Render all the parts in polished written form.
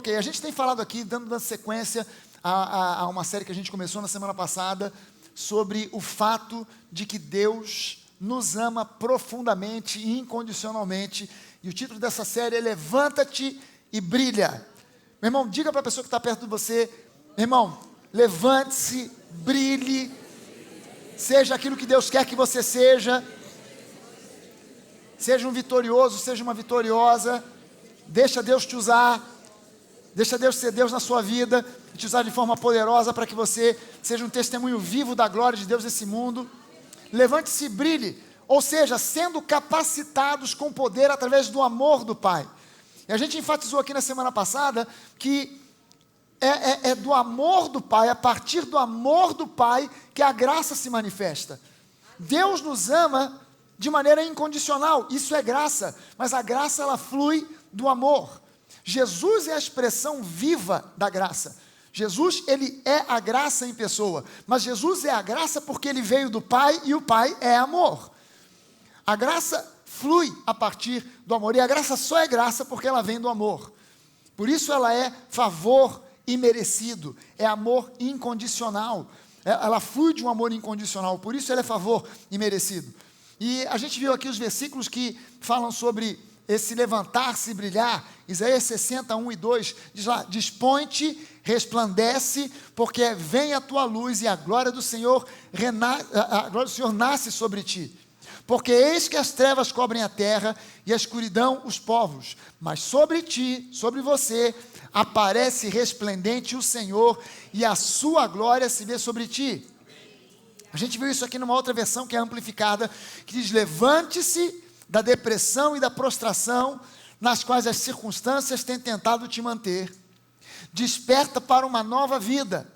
Ok, a gente tem falado aqui, dando sequência a uma série que a gente começou na semana passada, sobre o fato de que Deus nos ama profundamente e incondicionalmente. E o título dessa série é Levanta-te e Brilha. Meu irmão, diga para a pessoa que está perto de você, meu irmão, levante-se, brilhe, seja aquilo que Deus quer que você seja. Seja um vitorioso, seja uma vitoriosa. Deixa Deus te usar. Deixa Deus ser Deus na sua vida e te usar de forma poderosa para que você seja um testemunho vivo da glória de Deus nesse mundo. Levante-se e brilhe, ou seja, sendo capacitados com poder através do amor do Pai. E a gente enfatizou aqui na semana passada que é do amor do Pai, a partir do amor do Pai, que a graça se manifesta. Deus nos ama de maneira incondicional, isso é graça, mas a graça ela flui do amor. Jesus é a expressão viva da graça. Jesus, ele é a graça em pessoa, mas Jesus é a graça porque ele veio do Pai e o Pai é amor. A graça flui a partir do amor, e a graça só é graça porque ela vem do amor. Por isso ela é favor imerecido, é amor incondicional. Ela flui de um amor incondicional, por isso ela é favor imerecido. E a gente viu aqui os versículos que falam sobre esse levantar-se e brilhar. Isaías 60, 1 e 2, diz lá: dispõe-te, resplandece, porque vem a tua luz e a glória do Senhor nasce sobre ti. Porque eis que as trevas cobrem a terra e a escuridão os povos, mas sobre ti, sobre você, aparece resplendente o Senhor e a sua glória se vê sobre ti. A gente viu isso aqui numa outra versão que é amplificada, que diz: levante-se da depressão e da prostração nas quais as circunstâncias têm tentado te manter. Desperta para uma nova vida.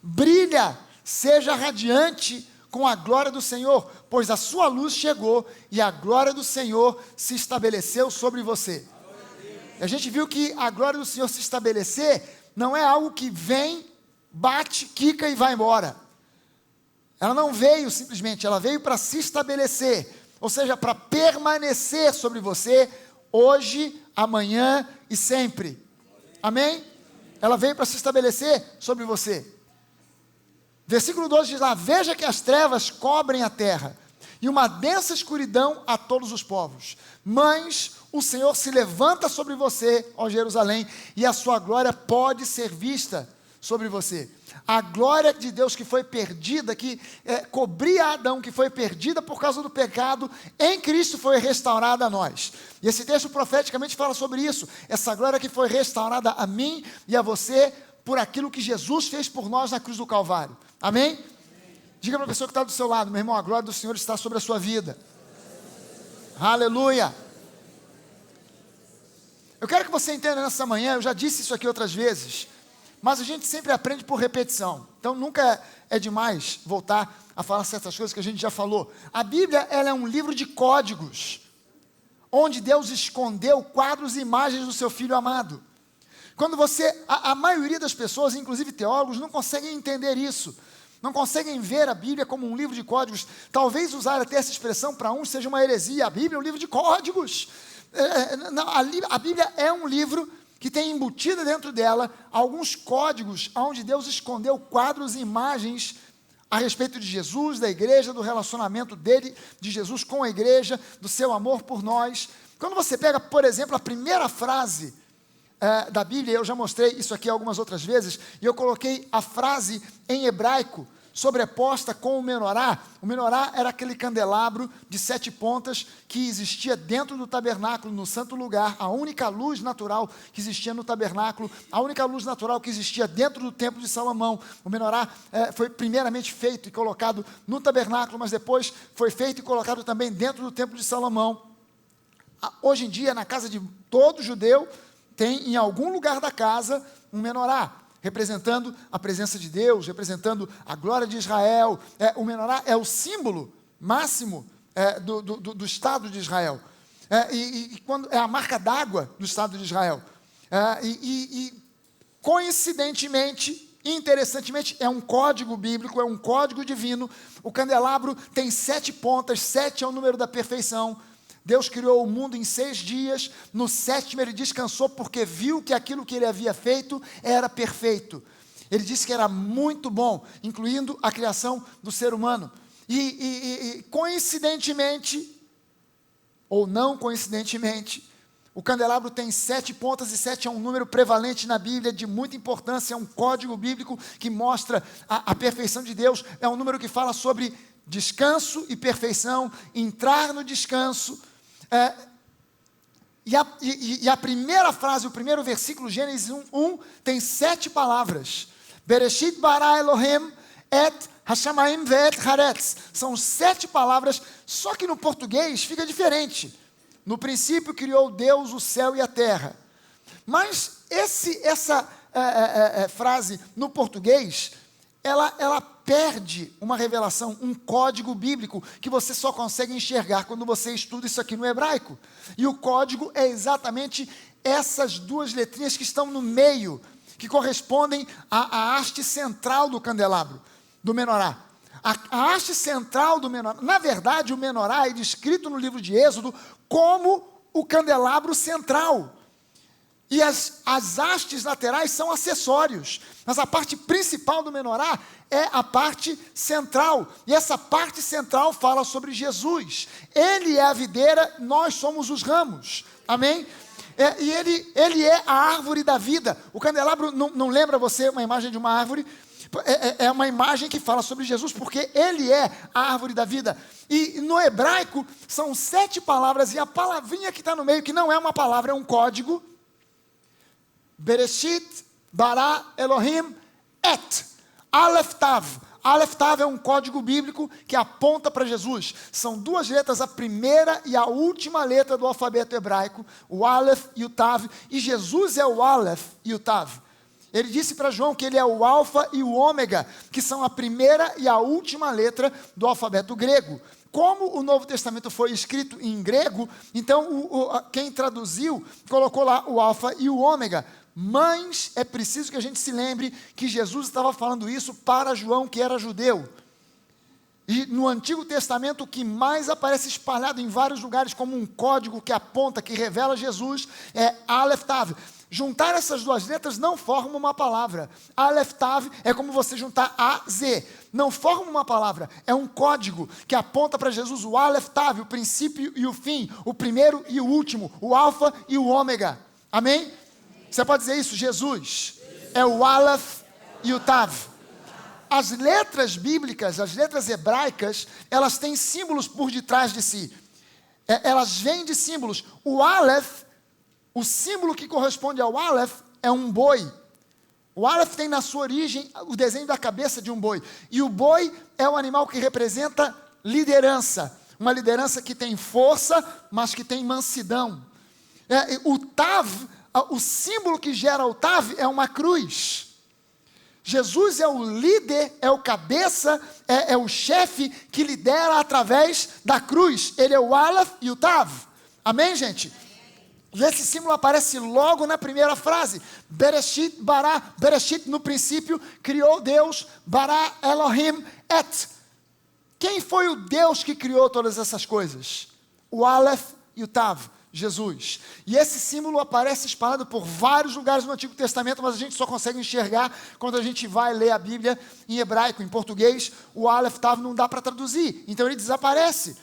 Brilha, seja radiante com a glória do Senhor, pois a sua luz chegou e a glória do Senhor se estabeleceu sobre você. A gente viu que a glória do Senhor se estabelecer não é algo que vem, bate, quica e vai embora. Ela não veio simplesmente, ela veio para se estabelecer, ou seja, para permanecer sobre você, hoje, amanhã e sempre. Amém? Ela veio para se estabelecer sobre você. Versículo 12 diz lá: veja que as trevas cobrem a terra, e uma densa escuridão a todos os povos. Mas o Senhor se levanta sobre você, ó Jerusalém, e a sua glória pode ser vista sobre você. A glória de Deus que foi perdida, que cobria Adão, que foi perdida por causa do pecado, em Cristo foi restaurada a nós. E esse texto profeticamente fala sobre isso. Essa glória que foi restaurada a mim e a você, por aquilo que Jesus fez por nós na cruz do Calvário. Amém? Amém. Diga para a pessoa que está do seu lado: meu irmão, a glória do Senhor está sobre a sua vida. Aleluia. Eu quero que você entenda nessa manhã, eu já disse isso aqui outras vezes, mas a gente sempre aprende por repetição. Então nunca é demais voltar a falar certas coisas que a gente já falou. A Bíblia, ela é um livro de códigos, onde Deus escondeu quadros e imagens do seu Filho amado. Quando a maioria das pessoas, inclusive teólogos, não conseguem entender isso. Não conseguem ver a Bíblia como um livro de códigos. Talvez usar até essa expressão para uns seja uma heresia. A Bíblia é um livro de códigos. A Bíblia é um livro que tem embutida dentro dela alguns códigos onde Deus escondeu quadros e imagens a respeito de Jesus, da igreja, do relacionamento dele, de Jesus com a igreja, do seu amor por nós. Quando você pega, por exemplo, a primeira frase da Bíblia, eu já mostrei isso aqui algumas outras vezes, e eu coloquei a frase em hebraico, sobreposta com o menorá. O menorá era aquele candelabro de 7 pontas que existia dentro do tabernáculo, no santo lugar, a única luz natural que existia no tabernáculo, a única luz natural que existia dentro do templo de Salomão. O menorá foi primeiramente feito e colocado no tabernáculo, mas depois foi feito e colocado também dentro do templo de Salomão. Hoje em dia, na casa de todo judeu, tem em algum lugar da casa um menorá, representando a presença de Deus, representando a glória de Israel. O menorá é o símbolo máximo do Estado de Israel. Quando é a marca d'água do Estado de Israel. Coincidentemente, interessantemente, é um código bíblico, é um código divino. O candelabro tem 7 pontas, 7 é o número da perfeição. Deus criou o mundo em 6 dias, no 7º ele descansou porque viu que aquilo que ele havia feito era perfeito. Ele disse que era muito bom, incluindo a criação do ser humano. E coincidentemente, ou não coincidentemente, o candelabro tem 7 pontas, e 7 é um número prevalente na Bíblia, de muita importância, é um código bíblico que mostra a perfeição de Deus, é um número que fala sobre descanso e perfeição, entrar no descanso. E a primeira frase, o primeiro versículo, Gênesis 1, tem 7 palavras. Bereshit bara Elohim et hashamayim ve'et haaretz. São 7 palavras, só que no português fica diferente. No princípio criou Deus o céu e a terra. Mas essa frase no português, ela perde uma revelação, um código bíblico que você só consegue enxergar quando você estuda isso aqui no hebraico. E o código é exatamente essas 2 letrinhas que estão no meio, que correspondem à haste central do candelabro, do menorá. A haste central do menorá, na verdade o menorá é descrito no livro de Êxodo como o candelabro central. E as hastes laterais são acessórios, mas a parte principal do menorá é a parte central. E essa parte central fala sobre Jesus. Ele é a videira, nós somos os ramos. Amém? E ele é a árvore da vida. O candelabro não lembra você uma imagem de uma árvore? É uma imagem que fala sobre Jesus, porque ele é a árvore da vida. E no hebraico são 7 palavras, e a palavrinha que está no meio, que não é uma palavra, é um código. Bereshit bara Elohim et Aleph Tav. Aleph Tav é um código bíblico que aponta para Jesus. São 2 letras, a primeira e a última letra do alfabeto hebraico, o Aleph e o Tav, e Jesus é o Aleph e o Tav. Ele disse para João que ele é o alfa e o ômega, que são a primeira e a última letra do alfabeto grego. Como o Novo Testamento foi escrito em grego, então quem traduziu colocou lá o alfa e o ômega. Mas é preciso que a gente se lembre que Jesus estava falando isso para João, que era judeu. E no Antigo Testamento, o que mais aparece espalhado em vários lugares como um código que aponta, que revela Jesus, é Aleph Tav. Juntar essas 2 letras não forma uma palavra. Aleph Tav é como você juntar A, Z. Não forma uma palavra, é um código que aponta para Jesus, o Aleph Tav, o princípio e o fim, o primeiro e o último, o alfa e o ômega. Amém? Você pode dizer isso? Jesus é o Aleph e o Tav. As letras bíblicas, as letras hebraicas, elas têm símbolos por detrás de si. Elas vêm de símbolos. O Aleph, o símbolo que corresponde ao Aleph é um boi. O Aleph tem na sua origem o desenho da cabeça de um boi. E o boi é o animal que representa liderança. Uma liderança que tem força, mas que tem mansidão. O Tav, o símbolo que gera o Tav é uma cruz. Jesus é o líder, é o cabeça, é o chefe que lidera através da cruz. Ele é o Aleph e o Tav. Amém, gente? E esse símbolo aparece logo na primeira frase. Bereshit bara, Bereshit no princípio criou Deus, bara Elohim et. Quem foi o Deus que criou todas essas coisas? O Aleph e o Tav, Jesus. E esse símbolo aparece espalhado por vários lugares no Antigo Testamento, mas a gente só consegue enxergar quando a gente vai ler a Bíblia em hebraico. Em português, o Aleph Tav não dá para traduzir, então ele desaparece.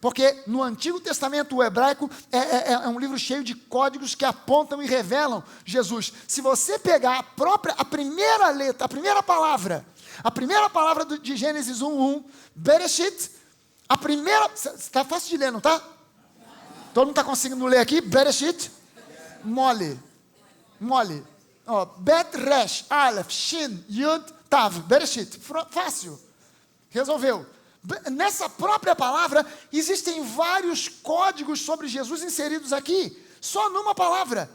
Porque no Antigo Testamento, o hebraico é um livro cheio de códigos que apontam e revelam Jesus. Se você pegar a primeira letra, a primeira palavra de Gênesis 1:1, Bereshit, a primeira, está fácil de ler, não está? Todo mundo está conseguindo ler aqui? Bereshit, mole. Bet, Resh, Aleph, Shin, Yud, Tav, Bereshit, fácil, resolveu. Nessa própria palavra, existem vários códigos sobre Jesus inseridos aqui, só numa palavra.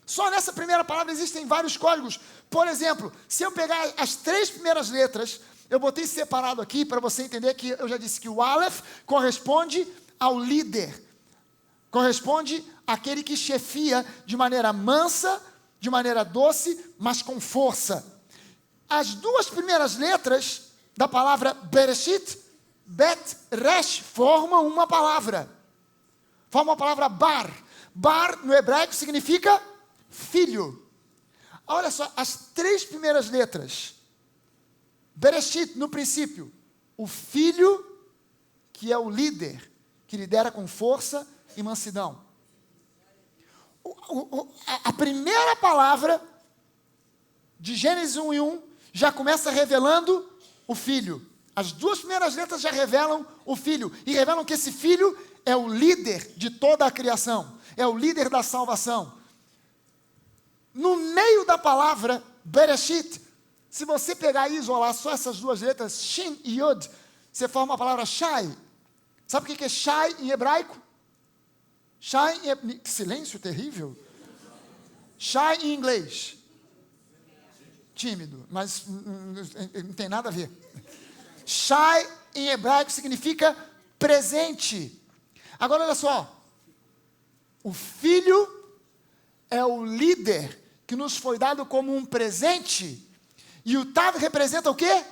Só nessa primeira palavra existem vários códigos. Por exemplo, se eu pegar as 3 primeiras letras, eu botei separado aqui para você entender que eu já disse que o Aleph corresponde ao líder, corresponde àquele que chefia de maneira mansa, de maneira doce, mas com força. As 2 primeiras letras da palavra Bereshit, Bet, Resh, formam uma palavra. forma a palavra bar. Bar, no hebraico, significa filho. Olha só, as 3 primeiras letras. Bereshit, no princípio. O filho, que é o líder, que lidera com força e mansidão. A primeira palavra de Gênesis 1:1 já começa revelando o filho. As 2 primeiras letras já revelam o filho. E revelam que esse filho é o líder de toda a criação. É o líder da salvação. No meio da palavra Bereshit, se você pegar e isolar só essas 2 letras, Shin e Yod, você forma a palavra Shai. Sabe o que é Shai em hebraico? Shai em... Que silêncio terrível. Shai em inglês. Tímido, mas não tem nada a ver. Shai em hebraico significa presente. Agora olha só. O filho é o líder que nos foi dado como um presente. E o Tav representa o quê?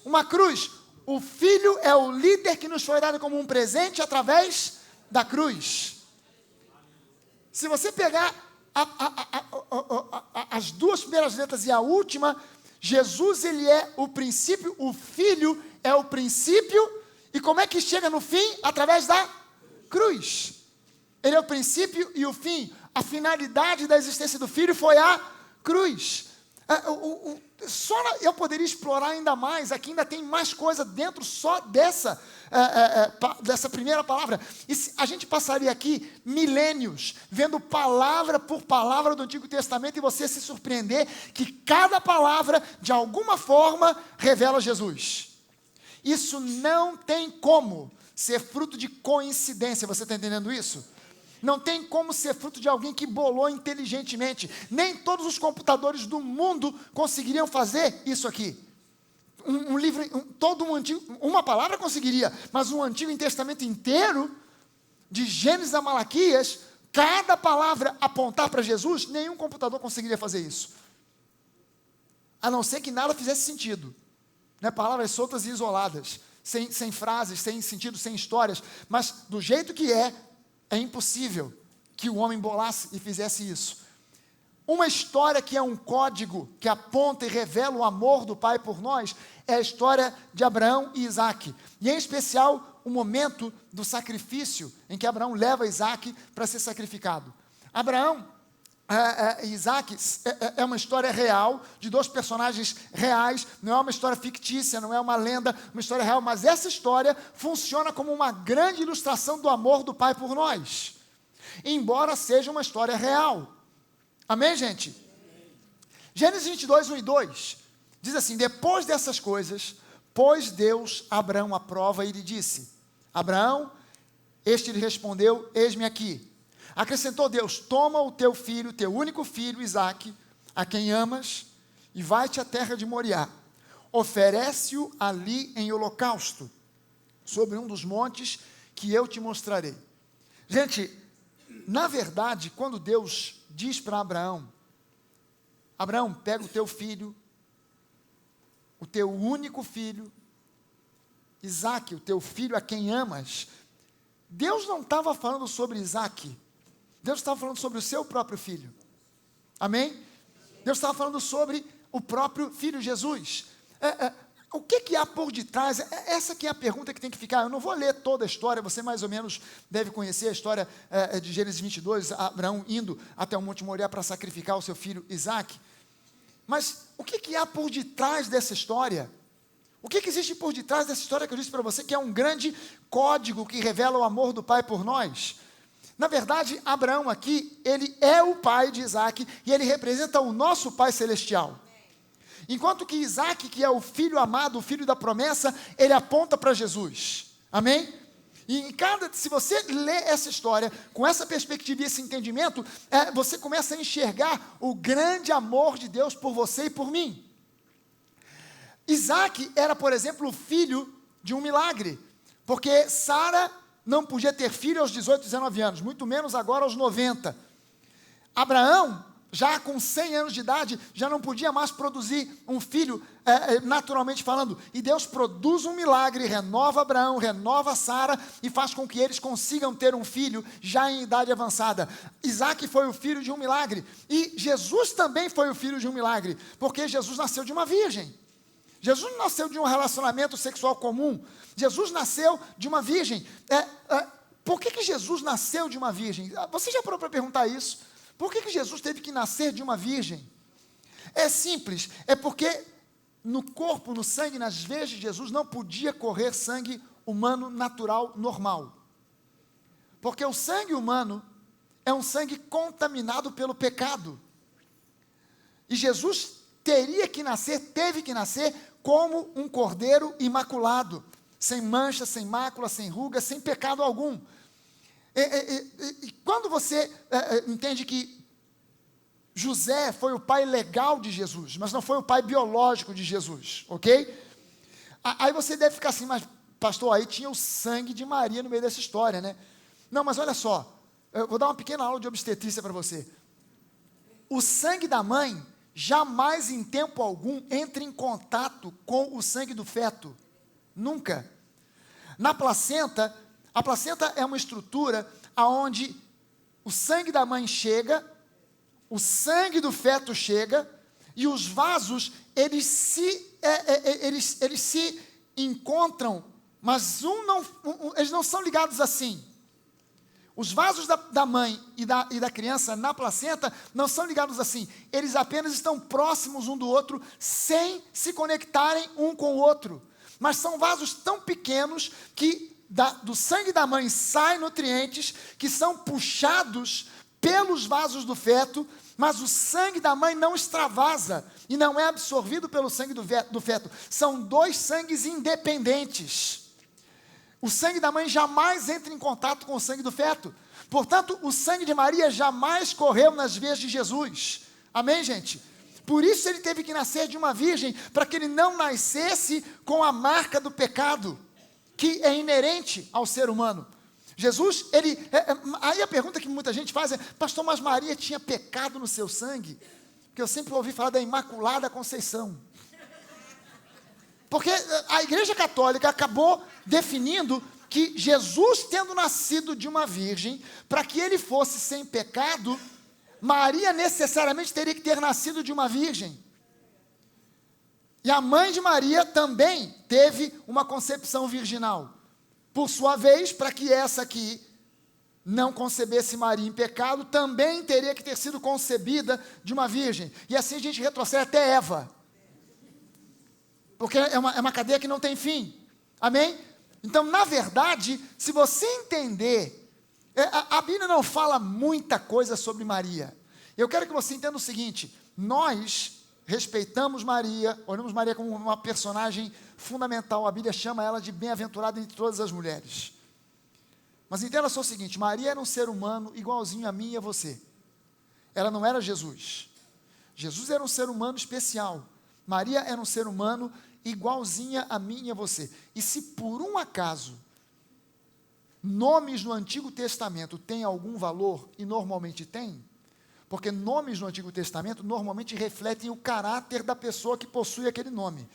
Uma cruz. O filho é o líder que nos foi dado como um presente através da cruz. Se você pegar as 2 primeiras letras e a última, Jesus, ele é o princípio, o filho é o princípio, e como é que chega no fim? Através da cruz. Ele é o princípio e o fim. A finalidade da existência do filho foi a cruz. Eu poderia explorar ainda mais, aqui ainda tem mais coisa dentro só dessa primeira palavra. E a gente passaria aqui milênios, vendo palavra por palavra do Antigo Testamento, e você se surpreender que cada palavra, de alguma forma, revela Jesus. Isso não tem como ser fruto de coincidência, você está entendendo isso? Não tem como ser fruto de alguém que bolou inteligentemente. Nem todos os computadores do mundo conseguiriam fazer isso aqui. Um livro, uma palavra conseguiria, mas um Antigo Testamento inteiro, de Gênesis a Malaquias, cada palavra apontar para Jesus, nenhum computador conseguiria fazer isso. A não ser que nada fizesse sentido. Né? Palavras soltas e isoladas, sem frases, sem sentido, sem histórias. Mas do jeito que é impossível que o homem bolasse e fizesse isso. Uma história que é um código que aponta e revela o amor do Pai por nós é a história de Abraão e Isaque. E em especial o momento do sacrifício em que Abraão leva Isaque para ser sacrificado. Abraão e Isaque é uma história real, de 2 personagens reais, não é uma história fictícia, não é uma lenda, uma história real, mas essa história funciona como uma grande ilustração do amor do Pai por nós, embora seja uma história real. Amém, gente? Gênesis 22, 1 e 2, diz assim: depois dessas coisas, pôs Deus Abraão à prova e lhe disse: Abraão, este lhe respondeu: eis-me aqui. Acrescentou Deus: toma o teu filho, teu único filho, Isaque, a quem amas, e vai-te à terra de Moriá. Oferece-o ali em holocausto, sobre um dos montes que eu te mostrarei. Gente, na verdade, quando Deus diz para Abraão: Abraão, pega o teu filho, o teu único filho, Isaque, o teu filho a quem amas, Deus não estava falando sobre Isaque. Deus estava falando sobre o seu próprio filho. Amém? Deus estava falando sobre o próprio filho Jesus. O que há por detrás? Essa que é a pergunta que tem que ficar. Eu não vou ler toda a história, você mais ou menos deve conhecer a história de Gênesis 22, Abraão indo até o Monte Moriá para sacrificar o seu filho Isaque. Mas o que há por detrás dessa história? O que existe por detrás dessa história que eu disse para você, que é um grande código que revela o amor do Pai por nós? Na verdade, Abraão aqui, ele é o pai de Isaque e ele representa o nosso Pai Celestial. Enquanto que Isaque, que é o filho amado, o filho da promessa, ele aponta para Jesus. Amém? E se você lê essa história com essa perspectiva e esse entendimento, você começa a enxergar o grande amor de Deus por você e por mim. Isaque era, por exemplo, o filho de um milagre, porque Sara não podia ter filho aos 18, 19 anos, muito menos agora aos 90. Abraão já com 100 anos de idade, já não podia mais produzir um filho, naturalmente falando. E Deus produz um milagre, renova Abraão, renova Sara, e faz com que eles consigam ter um filho, já em idade avançada. Isaac foi o filho de um milagre, e Jesus também foi o filho de um milagre, porque Jesus nasceu de uma virgem. Jesus não nasceu de um relacionamento sexual comum, Jesus nasceu de uma virgem. Por que Jesus nasceu de uma virgem? Você já parou para perguntar isso? Por que Jesus teve que nascer de uma virgem? É simples, é porque no corpo, no sangue, nas veias de Jesus não podia correr sangue humano natural normal. Porque o sangue humano é um sangue contaminado pelo pecado. E Jesus teve que nascer como um cordeiro imaculado, sem mancha, sem mácula, sem ruga, sem pecado algum. E quando você entende que José foi o pai legal de Jesus, mas não foi o pai biológico de Jesus, ok? Aí você deve ficar assim, mas pastor, aí tinha o sangue de Maria no meio dessa história, né? Não, mas olha só, eu vou dar uma pequena aula de obstetrícia para você. O sangue da mãe jamais em tempo algum entra em contato com o sangue do feto, nunca. Na placenta, a placenta é uma estrutura onde o sangue da mãe chega, o sangue do feto chega, e os vasos, eles se encontram, mas eles não são ligados assim. Os vasos da mãe e da criança na placenta não são ligados assim. Eles apenas estão próximos um do outro, sem se conectarem um com o outro. Mas são vasos tão pequenos que do sangue da mãe saem nutrientes que são puxados pelos vasos do feto, mas o sangue da mãe não extravasa e não é absorvido pelo sangue do feto. São dois sangues independentes. O sangue da mãe jamais entra em contato com o sangue do feto. Portanto, o sangue de Maria jamais correu nas veias de Jesus. Amém, gente? Por isso ele teve que nascer de uma virgem, para que ele não nascesse com a marca do pecado, que é inerente ao ser humano. Jesus, aí a pergunta que muita gente faz é, pastor, mas Maria tinha pecado no seu sangue? Porque eu sempre ouvi falar da Imaculada Conceição. Porque a Igreja Católica acabou definindo que Jesus, tendo nascido de uma virgem, para que ele fosse sem pecado, Maria necessariamente teria que ter nascido de uma virgem. E a mãe de Maria também teve uma concepção virginal. Por sua vez, para que essa aqui não concebesse Maria em pecado, também teria que ter sido concebida de uma virgem. E assim a gente retrocede até Eva. Porque é uma cadeia que não tem fim. Amém? Então, na verdade, se você entender, a Bíblia não fala muita coisa sobre Maria. Eu quero que você entenda o seguinte: nós respeitamos Maria, olhamos Maria como uma personagem fundamental. A Bíblia chama ela de bem-aventurada entre todas as mulheres. Mas entenda só o seguinte: Maria era um ser humano igualzinho a mim e a você. Ela não era Jesus. Jesus era um ser humano especial. Maria era um ser humano igualzinha a mim e a você. E se por um acaso nomes no Antigo Testamento têm algum valor, e normalmente tem, porque nomes no Antigo Testamento normalmente refletem o caráter da pessoa que possui aquele nome.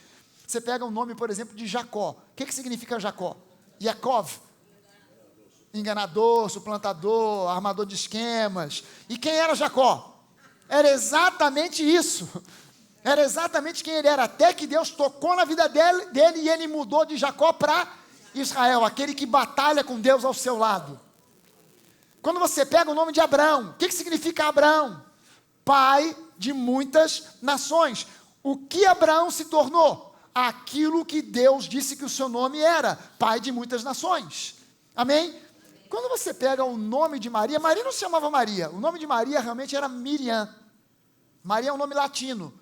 Você pega o nome, por exemplo, de Jacó. O que significa Jacó? Yaakov. Enganador, suplantador, armador de esquemas. E quem era Jacó? Era exatamente isso. Era exatamente quem ele era, até que Deus tocou na vida dele e ele mudou de Jacó para Israel, aquele que batalha com Deus ao seu lado. Quando você pega o nome de Abraão, o que significa Abraão? Pai de muitas nações. O que Abraão se tornou? Aquilo que Deus disse que o seu nome era, pai de muitas nações. Amém? Quando você pega o nome de Maria, Maria não se chamava Maria, o nome de Maria realmente era Miriam. Maria é um nome latino.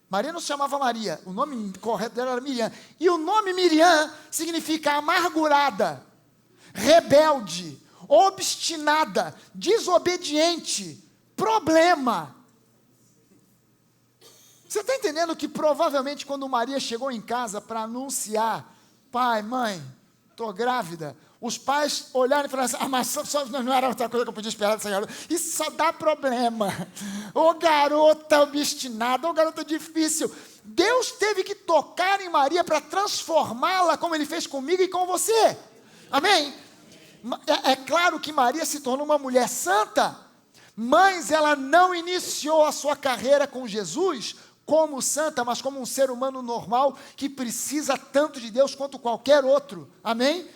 Maria não se chamava Maria, o nome correto dela era Miriam. E o nome Miriam significa amargurada, rebelde, obstinada, desobediente, problema. Você está entendendo que provavelmente quando Maria chegou em casa para anunciar, pai, mãe, estou grávida, os pais olharem e falarem assim, mas não era outra coisa que eu podia esperar dessa garota. Isso só dá problema. Ô garota obstinada, ô garota difícil. Deus teve que tocar em Maria para transformá-la como Ele fez comigo e com você. Amém? É claro que Maria se tornou uma mulher santa, mas ela não iniciou a sua carreira com Jesus como santa, mas como um ser humano normal que precisa tanto de Deus quanto qualquer outro. Amém?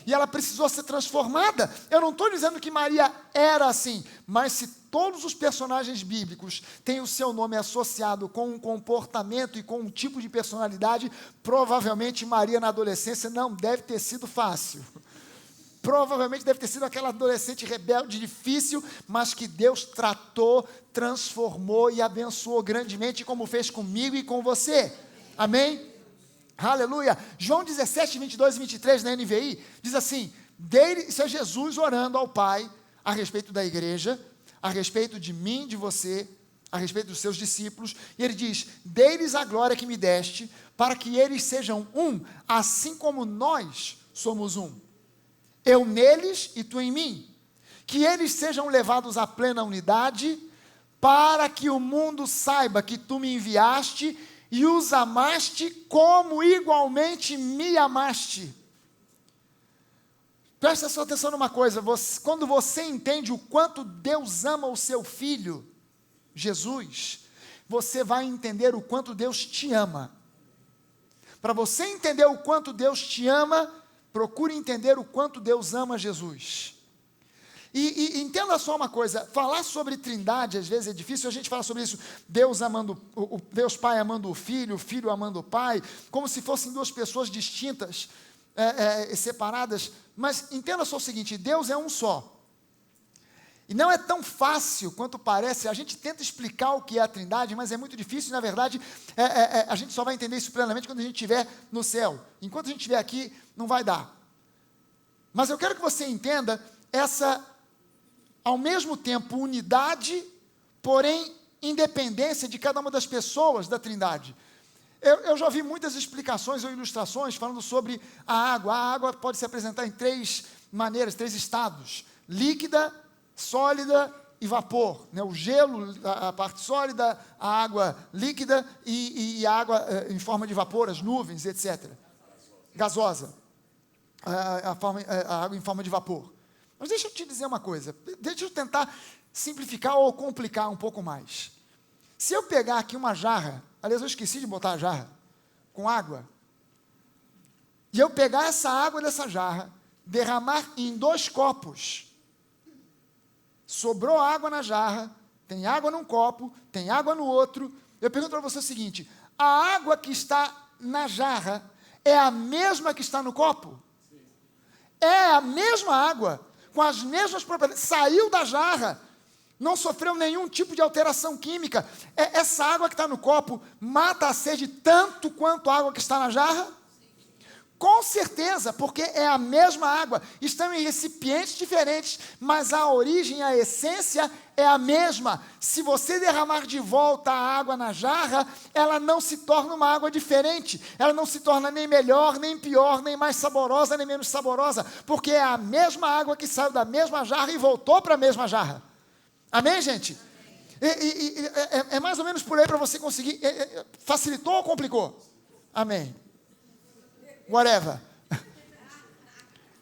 E ela precisou ser transformada. Eu não estou dizendo que Maria era assim, mas se todos os personagens bíblicos têm o seu nome associado com um comportamento e com um tipo de personalidade, provavelmente Maria na adolescência não deve ter sido fácil. Provavelmente deve ter sido aquela adolescente rebelde, difícil, mas que Deus tratou, transformou e abençoou grandemente, como fez comigo e com você. Amém? Aleluia. João 17, 22 e 23 na NVI, diz assim, isso é Jesus orando ao Pai, a respeito da igreja, a respeito de mim, de você, a respeito dos seus discípulos, e ele diz, dê-lhes a glória que me deste, para que eles sejam um, assim como nós somos um. Eu neles e tu em mim, que eles sejam levados à plena unidade, para que o mundo saiba que tu me enviaste e os amaste como igualmente me amaste. Presta sua atenção numa coisa, quando você entende o quanto Deus ama o seu filho, Jesus, você vai entender o quanto Deus te ama. Para você entender o quanto Deus te ama, procure entender o quanto Deus ama Jesus. E entenda só uma coisa, falar sobre trindade às vezes é difícil, a gente fala sobre isso, Deus amando, Deus Pai amando o Filho amando o Pai, como se fossem duas pessoas distintas, separadas, mas entenda só o seguinte, Deus é um só. E não é tão fácil quanto parece, a gente tenta explicar o que é a trindade, mas é muito difícil, e na verdade, a gente só vai entender isso plenamente quando a gente estiver no céu. Enquanto a gente estiver aqui, não vai dar. Mas eu quero que você entenda essa, ao mesmo tempo, unidade, porém, independência de cada uma das pessoas da trindade. Eu já vi muitas explicações ou ilustrações falando sobre a água. A água pode se apresentar em 3 maneiras, 3 estados: líquida, sólida e vapor, né? O gelo, a parte sólida, a água líquida e a água em forma de vapor, as nuvens, etc. Gasosa, a água em forma de vapor. Mas deixa eu te dizer uma coisa, deixa eu tentar simplificar ou complicar um pouco mais. Se eu pegar aqui uma jarra, aliás, eu esqueci de botar a jarra, com água, e eu pegar essa água dessa jarra, derramar em 2 copos, sobrou água na jarra, tem água num copo, tem água no outro, eu pergunto para você o seguinte, a água que está na jarra é a mesma que está no copo? É a mesma água, com as mesmas propriedades, saiu da jarra, não sofreu nenhum tipo de alteração química. Essa água que está no copo mata a sede tanto quanto a água que está na jarra? Com certeza, porque é a mesma água, estão em recipientes diferentes, mas a origem, a essência é a mesma. Se você derramar de volta a água na jarra, ela não se torna uma água diferente, ela não se torna nem melhor, nem pior, nem mais saborosa, nem menos saborosa, porque é a mesma água que saiu da mesma jarra e voltou para a mesma jarra. Amém, gente? É mais ou menos por aí para você conseguir. Facilitou ou complicou? Amém. Whatever.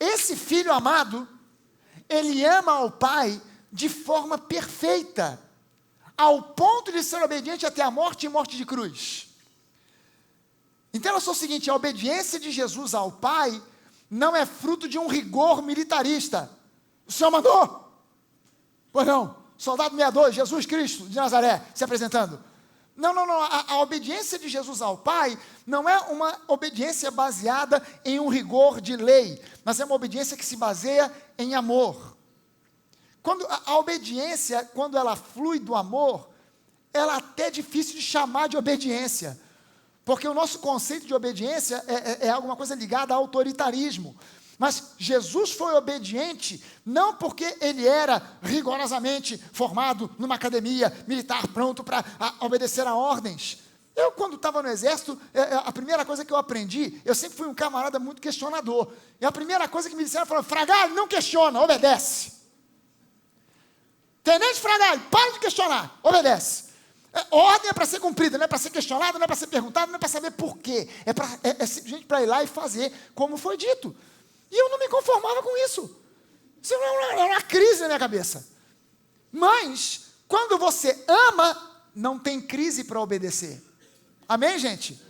Esse filho amado, ele ama ao Pai de forma perfeita, ao ponto de ser obediente até a morte e morte de cruz. Entenda só o seguinte, a obediência de Jesus ao Pai não é fruto de um rigor militarista. O Senhor mandou? Pois não. Soldado 62, Jesus Cristo de Nazaré, se apresentando. Não. A obediência de Jesus ao Pai não é uma obediência baseada em um rigor de lei, mas é uma obediência que se baseia em amor. Quando a obediência, quando ela flui do amor, ela até é difícil de chamar de obediência, porque o nosso conceito de obediência é alguma coisa ligada ao autoritarismo. Mas Jesus foi obediente, não porque ele era rigorosamente formado numa academia militar, pronto para obedecer a ordens. Eu, quando estava no exército, a primeira coisa que eu aprendi, eu sempre fui um camarada muito questionador. E a primeira coisa que me disseram foi: Fragalho, não questiona, obedece. Tenente Fragalho, para de questionar, obedece. Ordem é para ser cumprida, não é para ser questionada, não é para ser perguntada, não é para saber por quê. É simplesmente para ir lá e fazer como foi dito. E eu não me conformava com isso. Isso era uma crise na minha cabeça. Mas, quando você ama, não tem crise para obedecer. Amém, gente?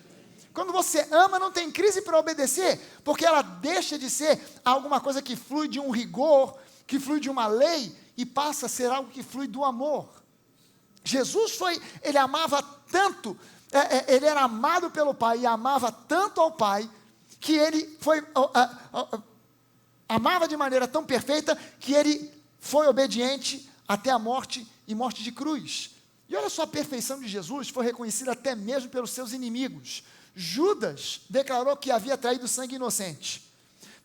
Quando você ama, não tem crise para obedecer, porque ela deixa de ser alguma coisa que flui de um rigor, que flui de uma lei, e passa a ser algo que flui do amor. Jesus ele amava tanto, ele era amado pelo Pai, e amava tanto ao Pai, que ele amava de maneira tão perfeita, que ele foi obediente até a morte, e morte de cruz. E olha só, a perfeição de Jesus foi reconhecida até mesmo pelos seus inimigos. Judas declarou que havia traído sangue inocente.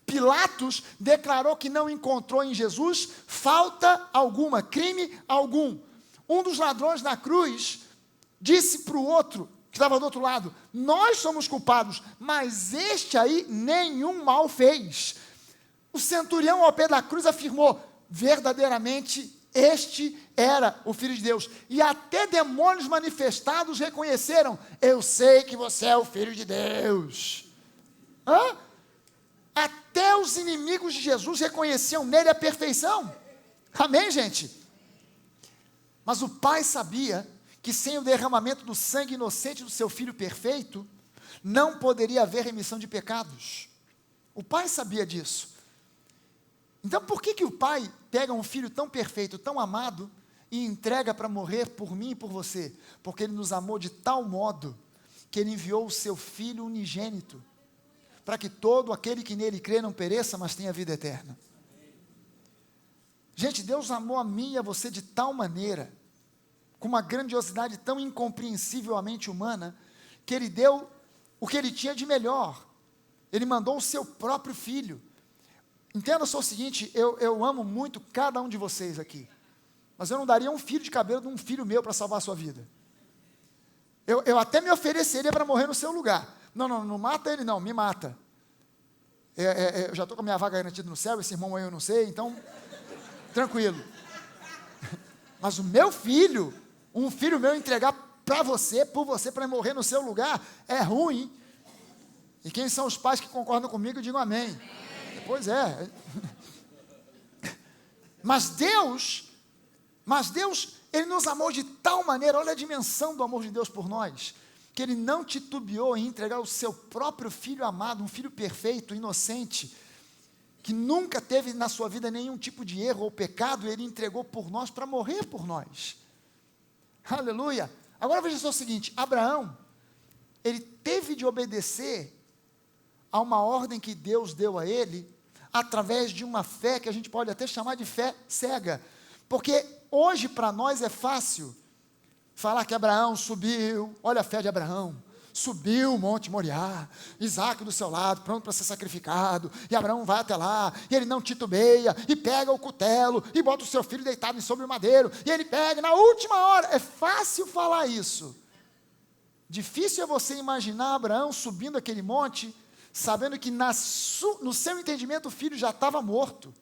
Pilatos declarou que não encontrou em Jesus falta alguma, crime algum. Um dos ladrões na cruz disse para o outro, que estava do outro lado: nós somos culpados, mas este aí nenhum mal fez. O centurião ao pé da cruz afirmou: verdadeiramente este era o Filho de Deus. E até demônios manifestados reconheceram: eu sei que você é o Filho de Deus. Até os inimigos de Jesus reconheciam nele a perfeição. Amém, gente? Mas o Pai sabia que sem o derramamento do sangue inocente do seu Filho perfeito, não poderia haver remissão de pecados. O Pai sabia disso. Então, por que o Pai pega um Filho tão perfeito, tão amado, e entrega para morrer por mim e por você? Porque Ele nos amou de tal modo, que Ele enviou o seu Filho unigênito, para que todo aquele que nele crê não pereça, mas tenha vida eterna. Gente, Deus amou a mim e a você de tal maneira, com uma grandiosidade tão incompreensível à mente humana, que Ele deu o que Ele tinha de melhor. Ele mandou o seu próprio Filho. Entenda só o seguinte: eu amo muito cada um de vocês aqui, mas eu não daria um fio de cabelo de um filho meu para salvar a sua vida. Eu até me ofereceria para morrer no seu lugar. Não mata ele não, me mata. Eu já estou com a minha vaga garantida no céu, esse irmão aí eu não sei, então, tranquilo. Mas o meu filho, um filho meu entregar para você, por você, para morrer no seu lugar, é ruim. E quem são os pais que concordam comigo, digam amém. Pois é. Mas Deus, Ele nos amou de tal maneira, olha a dimensão do amor de Deus por nós, que Ele não titubeou em entregar o seu próprio Filho amado, um Filho perfeito, inocente, que nunca teve na sua vida nenhum tipo de erro ou pecado. Ele entregou por nós, para morrer por nós. Aleluia. Agora veja só o seguinte: Abraão, ele teve de obedecer a uma ordem que Deus deu a ele, através de uma fé que a gente pode até chamar de fé cega, porque hoje para nós é fácil falar que Abraão subiu, olha a fé de Abraão, subiu o Monte Moriá, Isaac do seu lado, pronto para ser sacrificado, e Abraão vai até lá, e ele não titubeia, e pega o cutelo, e bota o seu filho deitado sobre o madeiro, e ele pega na última hora. É fácil falar isso. Difícil é você imaginar Abraão subindo aquele monte, sabendo que no seu entendimento o filho já estava morto.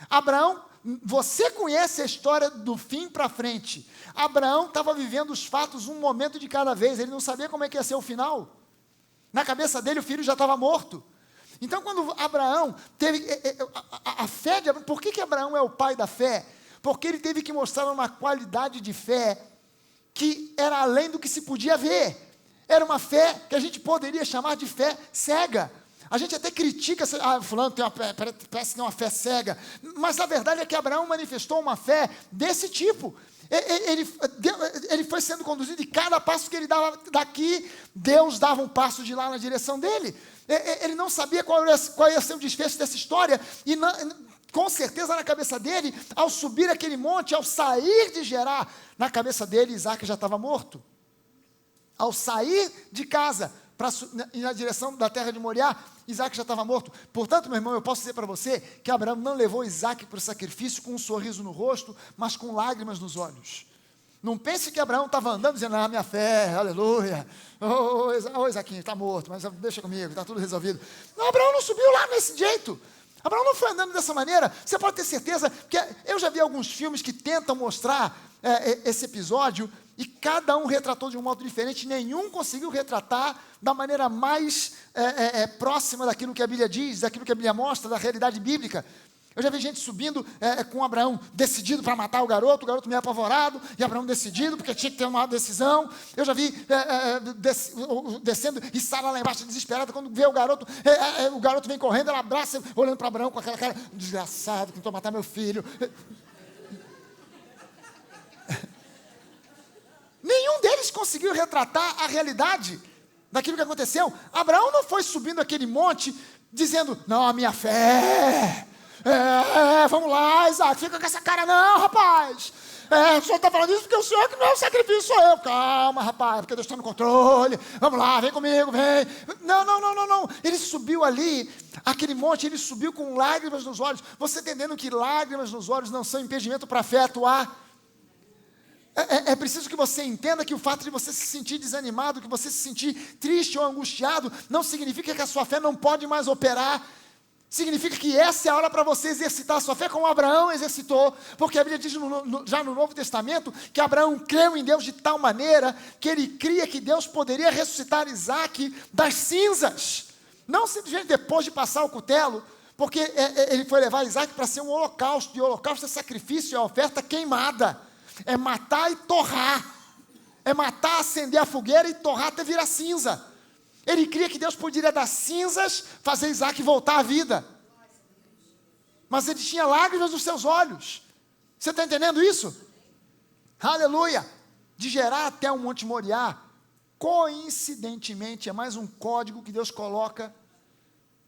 Abraão, você conhece a história do fim para frente. Abraão estava vivendo os fatos um momento de cada vez, ele não sabia como é que ia ser o final. Na cabeça dele o filho já estava morto. Então quando Abraão teve a fé de Abraão, por que Abraão é o pai da fé? Porque ele teve que mostrar uma qualidade de fé que era além do que se podia ver. Era uma fé que a gente poderia chamar de fé cega. A gente até critica, fulano parece que tem uma fé cega, mas a verdade é que Abraão manifestou uma fé desse tipo. Ele foi sendo conduzido, e cada passo que ele dava daqui, Deus dava um passo de lá na direção dele. Ele não sabia qual ia ser o desfecho dessa história, e com certeza na cabeça dele, ao subir aquele monte, ao sair de Gerar, na cabeça dele Isaac já estava morto. Ao sair de casa, para ir na direção da terra de Moriá, Isaac já estava morto. Portanto, meu irmão, eu posso dizer para você que Abraão não levou Isaac para o sacrifício com um sorriso no rosto, mas com lágrimas nos olhos. Não pense que Abraão estava andando dizendo, minha fé, aleluia. Ô Isaquinho, está morto, mas deixa comigo, está tudo resolvido. Não, Abraão não subiu lá desse jeito. Abraão não foi andando dessa maneira. Você pode ter certeza, que eu já vi alguns filmes que tentam mostrar esse episódio, e cada um retratou de um modo diferente, nenhum conseguiu retratar da maneira mais próxima daquilo que a Bíblia diz, daquilo que a Bíblia mostra, da realidade bíblica. Eu já vi gente subindo com Abraão decidido para matar o garoto meio apavorado, e Abraão decidido, porque tinha que ter uma decisão. Eu já vi descendo, e Sara lá embaixo desesperada, quando vê o garoto vem correndo, ela abraça, olhando para Abraão com aquela cara, desgraçado, que tentou matar meu filho. Nenhum deles conseguiu retratar a realidade daquilo que aconteceu. Abraão não foi subindo aquele monte, dizendo, não, a minha fé... vamos lá, Isaac, fica com essa cara não, rapaz. O senhor está falando isso porque o senhor que não é o sacrifício, sou eu. Calma, rapaz, porque Deus está no controle. Vamos lá, vem comigo, vem. Não. Ele subiu ali, aquele monte, ele subiu com lágrimas nos olhos. Você entendendo que lágrimas nos olhos não são impedimento para a fé atuar? É preciso que você entenda que o fato de você se sentir desanimado, que você se sentir triste ou angustiado, não significa que a sua fé não pode mais operar. Significa que essa é a hora para você exercitar a sua fé como Abraão exercitou, porque a Bíblia diz já no Novo Testamento que Abraão creu em Deus de tal maneira que ele cria que Deus poderia ressuscitar Isaac das cinzas, não simplesmente depois de passar o cutelo, porque ele foi levar Isaac para ser um holocausto, e o holocausto é sacrifício, é oferta queimada, é matar e torrar, é matar, acender a fogueira e torrar até virar cinza. Ele cria que Deus poderia das cinzas fazer Isaac voltar à vida. Mas ele tinha lágrimas nos seus olhos. Você está entendendo isso? Aleluia! De Gerar até o Monte Moriá, coincidentemente, é mais um código que Deus coloca,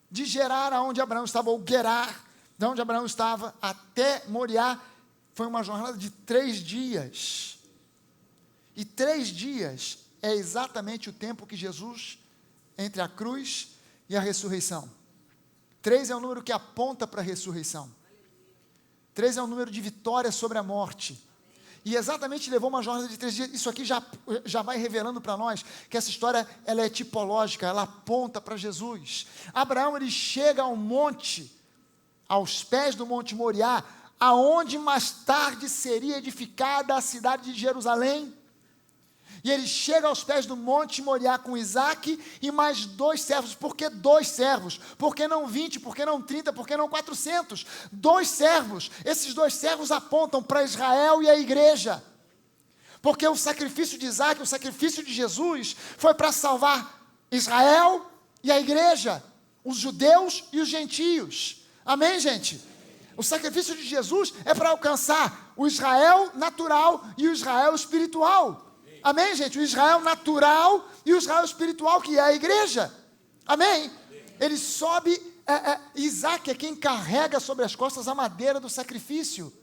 de Gerar aonde Abraão estava, ou Gerar, de onde Abraão estava, até Moriá, foi uma jornada de 3 dias. E 3 dias é exatamente o tempo que Jesus... entre a cruz e a ressurreição. 3 é o número que aponta para a ressurreição. 3 é o número de vitória sobre a morte. E exatamente levou uma jornada de 3 dias. Isso aqui já vai revelando para nós que essa história ela é tipológica, ela aponta para Jesus. Abraão ele chega ao monte, aos pés do Monte Moriá, aonde mais tarde seria edificada a cidade de Jerusalém. E ele chega aos pés do Monte Moriá com Isaac e mais 2 servos. Por que 2 servos? Por que não 20? Por que não 30? Por que não 400? 2 servos. Esses 2 servos apontam para Israel e a igreja. Porque o sacrifício de Isaac, o sacrifício de Jesus, foi para salvar Israel e a igreja, os judeus e os gentios. Amém, gente? O sacrifício de Jesus é para alcançar o Israel natural e o Israel espiritual. Amém, gente? O Israel natural e o Israel espiritual, que é a igreja. Amém? Ele sobe, Isaac é quem carrega sobre as costas a madeira do sacrifício.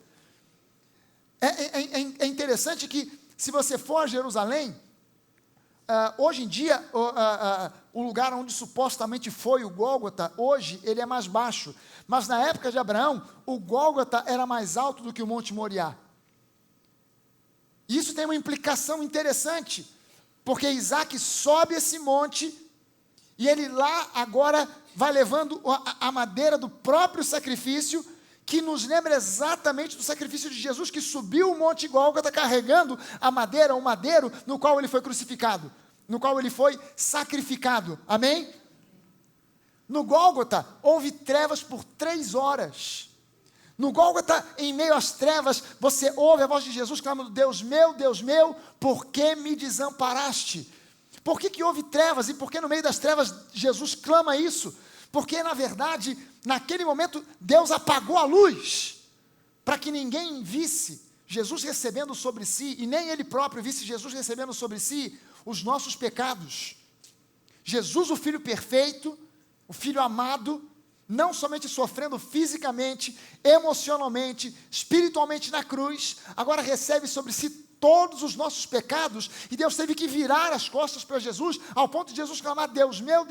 É interessante que, se você for a Jerusalém, hoje em dia, o lugar onde supostamente foi o Gólgota, hoje ele é mais baixo. Mas na época de Abraão, o Gólgota era mais alto do que o Monte Moriá. Isso tem uma implicação interessante, porque Isaac sobe esse monte, e ele lá agora vai levando a madeira do próprio sacrifício, que nos lembra exatamente do sacrifício de Jesus, que subiu o monte Gólgota carregando a madeira, o madeiro no qual ele foi crucificado, no qual ele foi sacrificado. Amém? No Gólgota houve trevas por 3 horas. No Gólgota, em meio às trevas, você ouve a voz de Jesus clamando, Deus meu, por que me desamparaste? Por que houve trevas? E por que no meio das trevas Jesus clama isso? Porque, na verdade, naquele momento, Deus apagou a luz, para que ninguém visse Jesus recebendo sobre si, e nem Ele próprio visse Jesus recebendo sobre si os nossos pecados. Jesus, o Filho perfeito, o Filho amado, não somente sofrendo fisicamente, emocionalmente, espiritualmente na cruz, agora recebe sobre si todos os nossos pecados, e Deus teve que virar as costas para Jesus, ao ponto de Jesus clamar, Deus meu,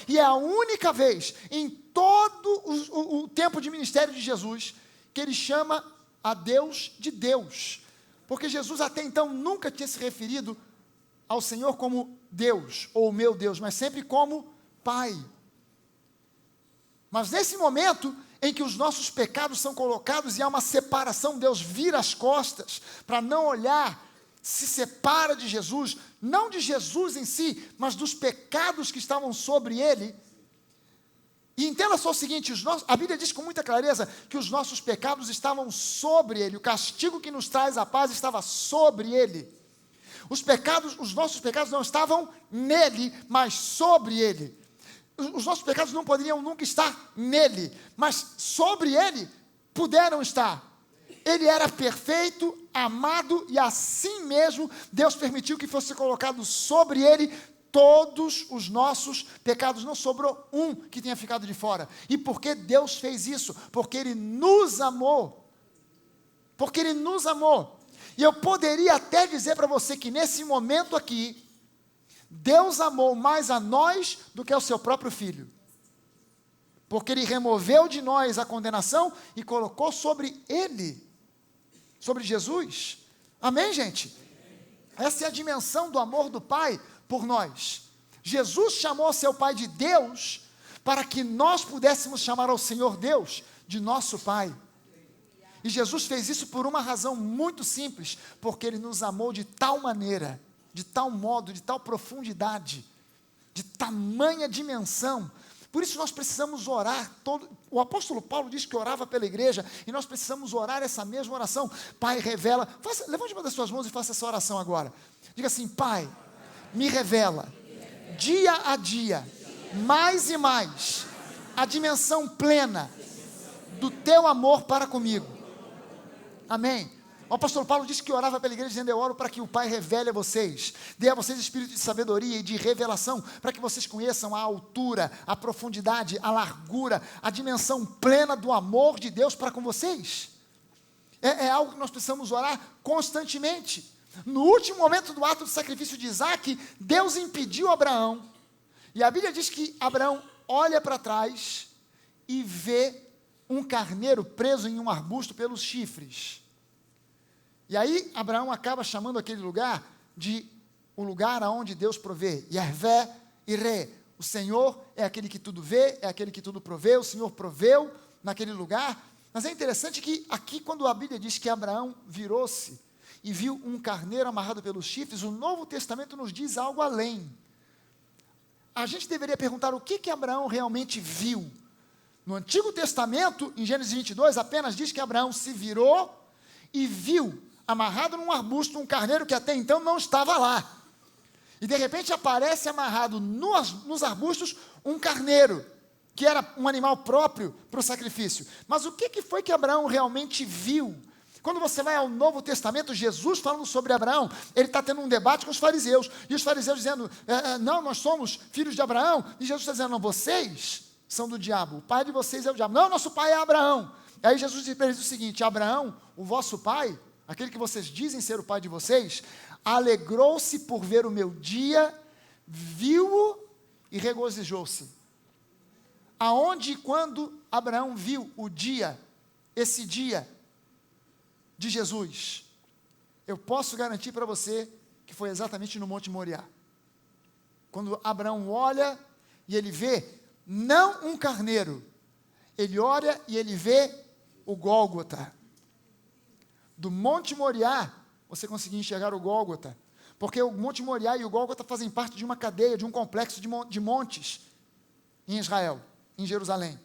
e é a única vez, em todo o tempo de ministério de Jesus, que ele chama a Deus de Deus, Porque Jesus até então nunca tinha se referido ao Senhor como Deus, ou meu Deus, mas sempre como Pai. Mas nesse momento em que os nossos pecados são colocados e há uma separação, Deus vira as costas para não olhar, se separa de Jesus, não de Jesus em si, mas dos pecados que estavam sobre ele. E entenda só o seguinte, a Bíblia diz com muita clareza que os nossos pecados estavam sobre ele, o castigo que nos traz a paz estava sobre ele. Os nossos pecados não estavam nele, mas sobre ele. Os nossos pecados não poderiam nunca estar nele, mas sobre ele puderam estar. Ele era perfeito, amado, e assim mesmo Deus permitiu que fosse colocado sobre ele todos os nossos pecados. Não sobrou um que tenha ficado de fora. E por que Deus fez isso? Porque Ele nos amou. Porque Ele nos amou. E eu poderia até dizer para você que nesse momento aqui, Deus amou mais a nós do que ao seu próprio Filho. Porque Ele removeu de nós a condenação e colocou sobre Ele, sobre Jesus. Amém, gente? Essa é a dimensão do amor do Pai por nós. Jesus chamou seu Pai de Deus, para que nós pudéssemos chamar ao Senhor Deus de nosso Pai. E Jesus fez isso por uma razão muito simples, porque Ele nos amou de tal maneira, de tal modo, de tal profundidade, de tamanha dimensão. Por isso nós precisamos orar. O apóstolo Paulo diz que orava pela igreja, e nós precisamos orar essa mesma oração. Pai, revela, levante uma das suas mãos e faça essa oração agora. Diga assim: Pai, me revela, dia a dia, mais e mais, a dimensão plena do teu amor para comigo. Amém. O apóstolo Paulo disse que orava pela igreja, dizendo: eu oro para que o Pai revele a vocês, dê a vocês espírito de sabedoria e de revelação, para que vocês conheçam a altura, a profundidade, a largura, a dimensão plena do amor de Deus para com vocês. É algo que nós precisamos orar constantemente. No último momento do ato de sacrifício de Isaac, Deus impediu Abraão, e a Bíblia diz que Abraão olha para trás e vê um carneiro preso em um arbusto pelos chifres. E aí Abraão acaba chamando aquele lugar de o lugar aonde Deus provê. Yahvé Iré. O Senhor é aquele que tudo vê, é aquele que tudo provê. O Senhor proveu naquele lugar. Mas é interessante que aqui, quando a Bíblia diz que Abraão virou-se e viu um carneiro amarrado pelos chifres, o Novo Testamento nos diz algo além. A gente deveria perguntar o que Abraão realmente viu. No Antigo Testamento, em Gênesis 22, apenas diz que Abraão se virou e viu amarrado num arbusto um carneiro que até então não estava lá. E de repente aparece amarrado nos arbustos um carneiro, que era um animal próprio para o sacrifício. Mas o que foi que Abraão realmente viu? Quando você vai ao Novo Testamento, Jesus falando sobre Abraão, ele está tendo um debate com os fariseus, e os fariseus dizendo: não, nós somos filhos de Abraão, e Jesus está dizendo: não, vocês são do diabo, o pai de vocês é o diabo. Não, nosso pai é Abraão. E aí Jesus diz para eles o seguinte: Abraão, o vosso pai, aquele que vocês dizem ser o pai de vocês, alegrou-se por ver o meu dia, viu-o e regozijou-se. Aonde e quando Abraão viu o dia, esse dia de Jesus? Eu posso garantir para você que foi exatamente no Monte Moriá. Quando Abraão olha e ele vê, não um carneiro, ele olha e ele vê o Gólgota. Do Monte Moriá, você conseguia enxergar o Gólgota, porque o Monte Moriá e o Gólgota fazem parte de uma cadeia, de um complexo de montes em Israel, em Jerusalém.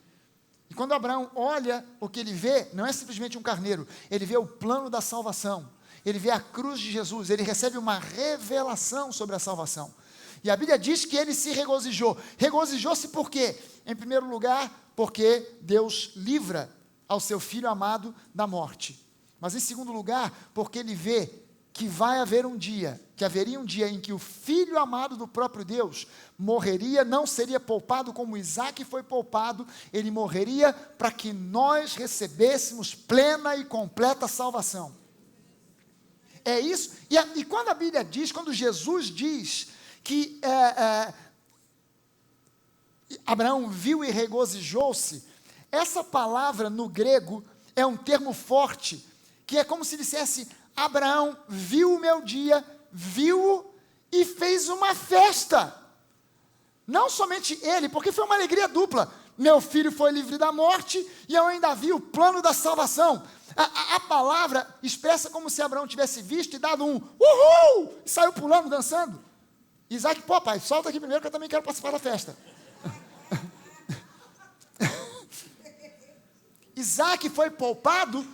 E quando Abraão olha, o que ele vê não é simplesmente um carneiro, ele vê o plano da salvação, ele vê a cruz de Jesus, ele recebe uma revelação sobre a salvação. E a Bíblia diz que ele se regozijou. Regozijou-se por quê? Em primeiro lugar, porque Deus livra ao seu Filho amado da morte. Mas em segundo lugar, porque ele vê que vai haver um dia, que haveria um dia em que o Filho amado do próprio Deus morreria, não seria poupado como Isaac foi poupado, ele morreria para que nós recebêssemos plena e completa salvação. É isso, e quando a Bíblia diz, quando Jesus diz que Abraão viu e regozijou-se, essa palavra no grego é um termo forte, que é como se dissesse: Abraão viu o meu dia, viu-o e fez uma festa. Não somente ele, porque foi uma alegria dupla. Meu filho foi livre da morte e eu ainda vi o plano da salvação. A palavra expressa como se Abraão tivesse visto e dado um uhul, e saiu pulando, dançando. Isaac, pô pai, solta aqui primeiro que eu também quero participar da festa. Isaac foi poupado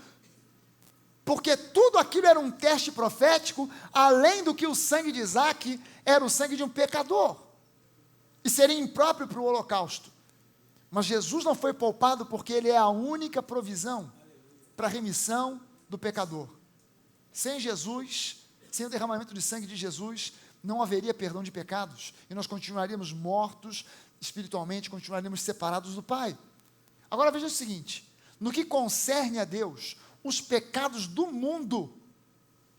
porque tudo aquilo era um teste profético, além do que o sangue de Isaac era o sangue de um pecador, e seria impróprio para o holocausto. Mas Jesus não foi poupado porque ele é a única provisão para a remissão do pecador. Sem Jesus, sem o derramamento de sangue de Jesus, não haveria perdão de pecados, e nós continuaríamos mortos espiritualmente, continuaríamos separados do Pai. Agora veja o seguinte, no que concerne a Deus, os pecados do mundo,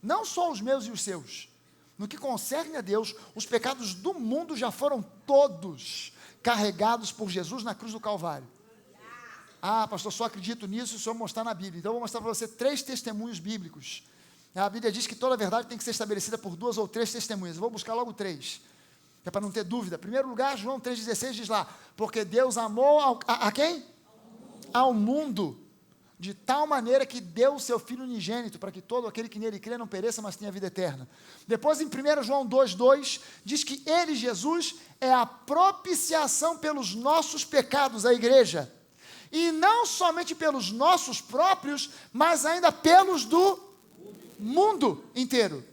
não só os meus e os seus, no que concerne a Deus, os pecados do mundo já foram todos carregados por Jesus na cruz do Calvário. Ah, pastor, só acredito nisso se eu mostrar na Bíblia. Então eu vou mostrar para você 3 testemunhos bíblicos. A Bíblia diz que toda a verdade tem que ser estabelecida por 2 ou 3 testemunhas. Eu vou buscar logo 3, que é para não ter dúvida. Em primeiro lugar, João 3,16 diz lá, porque Deus amou a quem? Ao mundo, de tal maneira que deu o seu Filho unigênito, para que todo aquele que nele crê não pereça, mas tenha vida eterna. Depois, em 1 João 2,2, diz que ele, Jesus, é a propiciação pelos nossos pecados, a igreja. E não somente pelos nossos próprios, mas ainda pelos do mundo inteiro.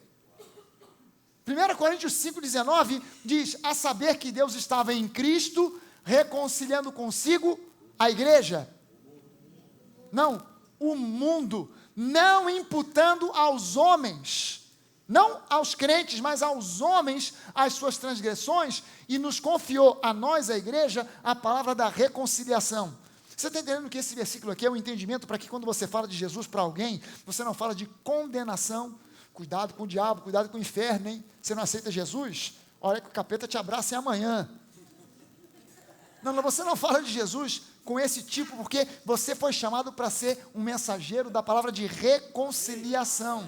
1 Coríntios 5,19 diz, a saber que Deus estava em Cristo, reconciliando consigo a igreja. Não, o mundo, não imputando aos homens, não aos crentes, mas aos homens as suas transgressões, e nos confiou a nós, a igreja, a palavra da reconciliação. Você está entendendo que esse versículo aqui é um entendimento para que quando você fala de Jesus para alguém, você não fala de condenação. Cuidado com o diabo, cuidado com o inferno, hein? Você não aceita Jesus? Olha que o capeta te abraça amanhã. Não, você não fala de Jesus com esse tipo, porque você foi chamado para ser um mensageiro da palavra de reconciliação.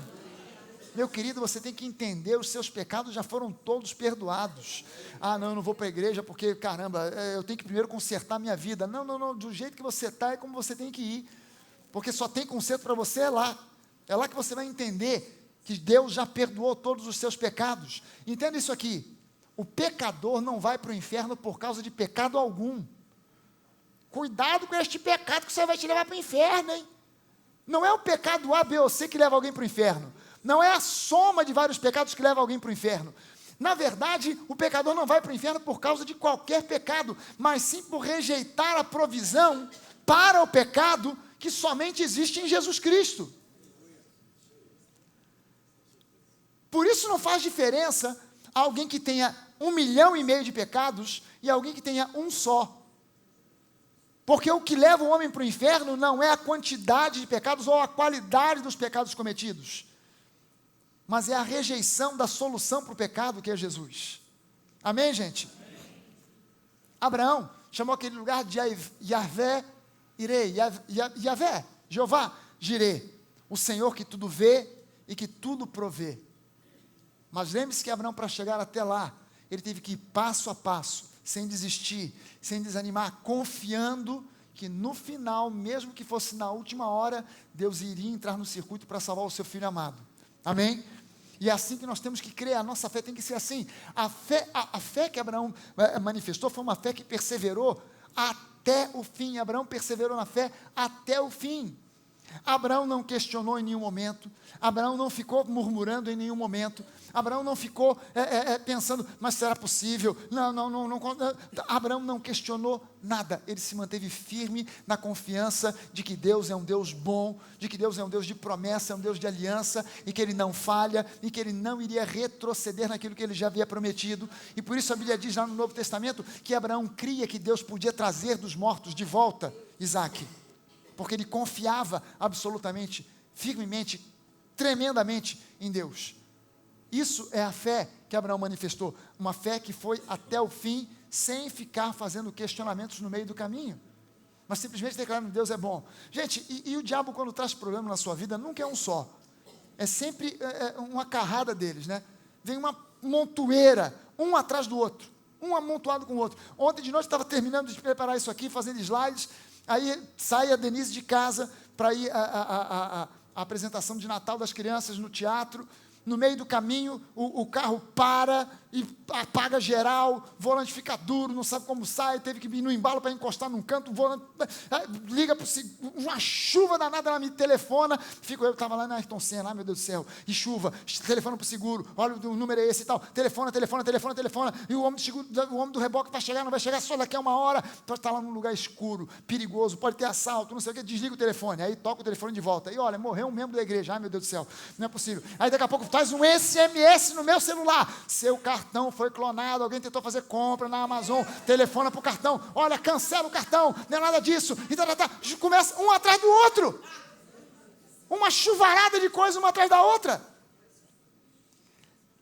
Meu querido, você tem que entender, os seus pecados já foram todos perdoados. Ah, não, eu não vou para a igreja porque, caramba, eu tenho que primeiro consertar a minha vida. Não, do jeito que você está é como você tem que ir. Porque só tem conserto para você lá. É lá que você vai entender que Deus já perdoou todos os seus pecados. Entenda isso aqui. O pecador não vai para o inferno por causa de pecado algum. Cuidado com este pecado que você vai te levar para o inferno, hein? Não é o pecado A, B ou C que leva alguém para o inferno. Não é a soma de vários pecados que leva alguém para o inferno. Na verdade, o pecador não vai para o inferno por causa de qualquer pecado, mas sim por rejeitar a provisão para o pecado que somente existe em Jesus Cristo. Por isso não faz diferença alguém que tenha 1,5 milhão de pecados e alguém que tenha um só. Porque o que leva o homem para o inferno não é a quantidade de pecados ou a qualidade dos pecados cometidos, mas é a rejeição da solução para o pecado, que é Jesus. Amém, gente? Amém. Abraão chamou aquele lugar de Yahvé Irei, Yahvé, Jeová Jireh, o Senhor que tudo vê e que tudo provê. Mas lembre-se que Abraão, para chegar até lá, ele teve que ir passo a passo, sem desistir, sem desanimar, confiando que no final, mesmo que fosse na última hora, Deus iria entrar no circuito para salvar o seu filho amado. Amém? E é assim que nós temos que crer, a nossa fé tem que ser assim. A fé que Abraão manifestou foi uma fé que perseverou até o fim. Abraão perseverou na fé até o fim. Abraão não questionou em nenhum momento, Abraão não ficou murmurando em nenhum momento, Abraão não ficou pensando, mas será possível? Não. Abraão não questionou nada, ele se manteve firme na confiança de que Deus é um Deus bom, de que Deus é um Deus de promessa, é um Deus de aliança, e que Ele não falha, e que Ele não iria retroceder naquilo que Ele já havia prometido. E por isso a Bíblia diz lá no Novo Testamento, que Abraão cria que Deus podia trazer dos mortos de volta Isaque, porque ele confiava absolutamente, firmemente, tremendamente em Deus. Isso é a fé que Abraão manifestou, uma fé que foi até o fim, sem ficar fazendo questionamentos no meio do caminho, mas simplesmente declarando que Deus é bom. Gente, e o diabo, quando traz problema na sua vida, nunca é um só. é sempre uma carrada deles, né? Vem uma montoeira, um atrás do outro, um amontoado com o outro. Ontem de noite estava terminando de preparar isso aqui, fazendo slides, aí sai a Denise de casa para ir a apresentação de Natal das crianças no teatro. No meio do caminho, o carro para e apaga geral, o volante fica duro, não sabe como sai, teve que vir no embalo para encostar num canto, o volante liga para uma chuva danada, ela me telefona, eu estava lá na Ayrton Senna, meu Deus do céu, e chuva, telefona para o seguro, olha, o número é esse e tal, telefona, e o homem do reboque vai chegar, não vai chegar, só daqui a 1 hora, pode estar lá num lugar escuro, perigoso, pode ter assalto, não sei o que, desliga o telefone, aí toca o telefone de volta, e olha, morreu um membro da igreja, ai meu Deus do céu, não é possível, aí daqui a pouco faz um SMS no meu celular, seu cartão foi clonado, alguém tentou fazer compra na Amazon, telefona para o cartão, olha, cancela o cartão, não é nada disso, e começa um atrás do outro, uma chuvarada de coisa uma atrás da outra.